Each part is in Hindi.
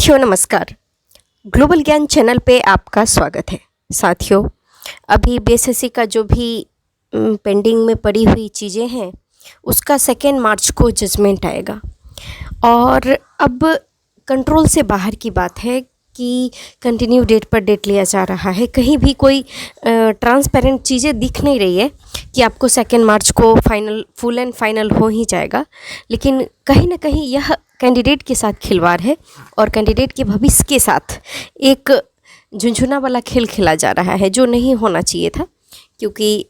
साथियों नमस्कार। ग्लोबल ज्ञान चैनल पे आपका स्वागत है। साथियों, अभी बीएसएससी का जो भी पेंडिंग में पड़ी हुई चीज़ें हैं उसका 2 मार्च को जजमेंट आएगा और अब कंट्रोल से बाहर की बात है कि कंटिन्यू डेट पर डेट लिया जा रहा है। कहीं भी कोई ट्रांसपेरेंट चीज़ें दिख नहीं रही है कि आपको 2 मार्च को फुल एंड फाइनल हो ही जाएगा, लेकिन कहीं ना कहीं यह कैंडिडेट के साथ खिलवाड़ है और कैंडिडेट के भविष्य के साथ एक झुंझुना वाला खेल खेला जा रहा है जो नहीं होना चाहिए था। क्योंकि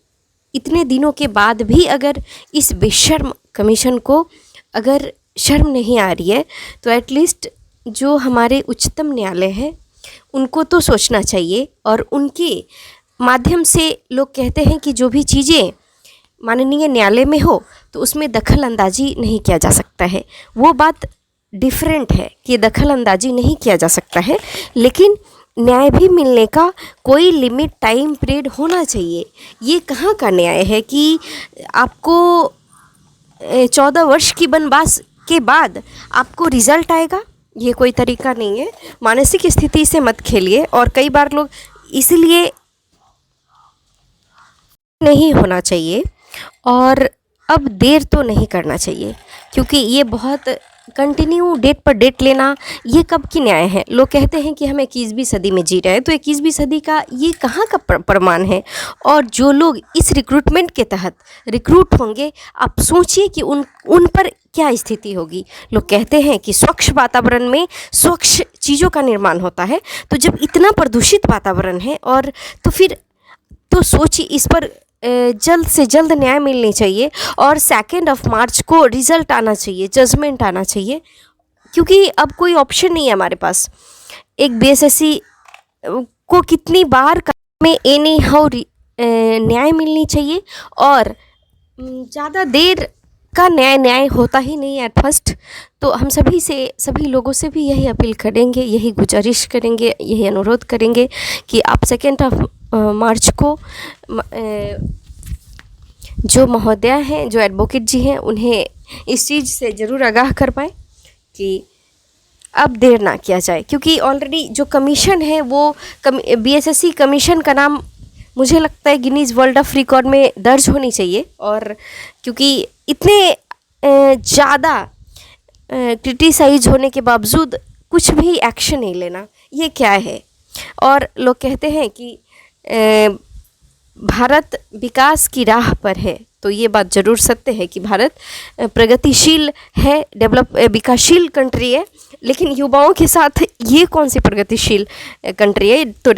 इतने दिनों के बाद भी अगर इस बेशर्म कमीशन को अगर शर्म नहीं आ रही है तो एटलीस्ट जो हमारे उच्चतम न्यायालय है उनको तो सोचना चाहिए। और उनके माध्यम से लोग कहते हैं कि जो भी चीज़ें माननीय न्यायालय में हो तो उसमें दखल अंदाजी नहीं किया जा सकता है। वो बात डिफरेंट है कि दखल अंदाजी नहीं किया जा सकता है, लेकिन न्याय भी मिलने का कोई लिमिट टाइम पीरियड होना चाहिए। ये कहाँ का न्याय है कि आपको 14 वर्ष की वनवास के बाद आपको रिजल्ट आएगा? ये कोई तरीका नहीं है। मानसिक स्थिति से मत खेलिए। और कई बार लोग इसलिए नहीं होना चाहिए और अब देर तो नहीं करना चाहिए, क्योंकि ये बहुत कंटिन्यू डेट पर डेट लेना ये कब की न्याय है। लोग कहते हैं कि हम 21वीं सदी में जी रहे हैं, तो 21वीं सदी का ये कहाँ का प्रमाण है। और जो लोग इस रिक्रूटमेंट के तहत रिक्रूट होंगे, आप सोचिए कि उन पर क्या स्थिति होगी। लोग कहते हैं कि स्वच्छ वातावरण में स्वच्छ चीज़ों का निर्माण होता है, तो जब इतना प्रदूषित वातावरण है और तो फिर तो सोचिए, इस पर जल्द से जल्द न्याय मिलनी चाहिए और 2 मार्च को रिज़ल्ट आना चाहिए, जजमेंट आना चाहिए, क्योंकि अब कोई ऑप्शन नहीं है हमारे पास। एक बीएसएससी को कितनी बार में एनी हाउ न्याय मिलनी चाहिए और ज़्यादा देर का न्याय होता ही नहीं है एट फर्स्ट। तो हम सभी लोगों से भी यही अपील करेंगे, यही गुजारिश करेंगे, यही अनुरोध करेंगे कि आप 2 मार्च को जो महोदया हैं, जो एडवोकेट जी हैं, उन्हें इस चीज़ से ज़रूर आगाह कर पाएँ कि अब देर ना किया जाए। क्योंकि ऑलरेडी जो कमीशन है वो बीएसएससी कमीशन का नाम मुझे लगता है गिनीज़ वर्ल्ड ऑफ रिकॉर्ड में दर्ज होनी चाहिए। और क्योंकि इतने ज़्यादा क्रिटिसाइज होने के बावजूद कुछ भी एक्शन नहीं लेना, ये क्या है। और लोग कहते हैं कि भारत विकास की राह पर है, तो ये बात ज़रूर सत्य है कि भारत प्रगतिशील है, विकासशील कंट्री है, लेकिन युवाओं के साथ ये कौन सी प्रगतिशील कंट्री है। तो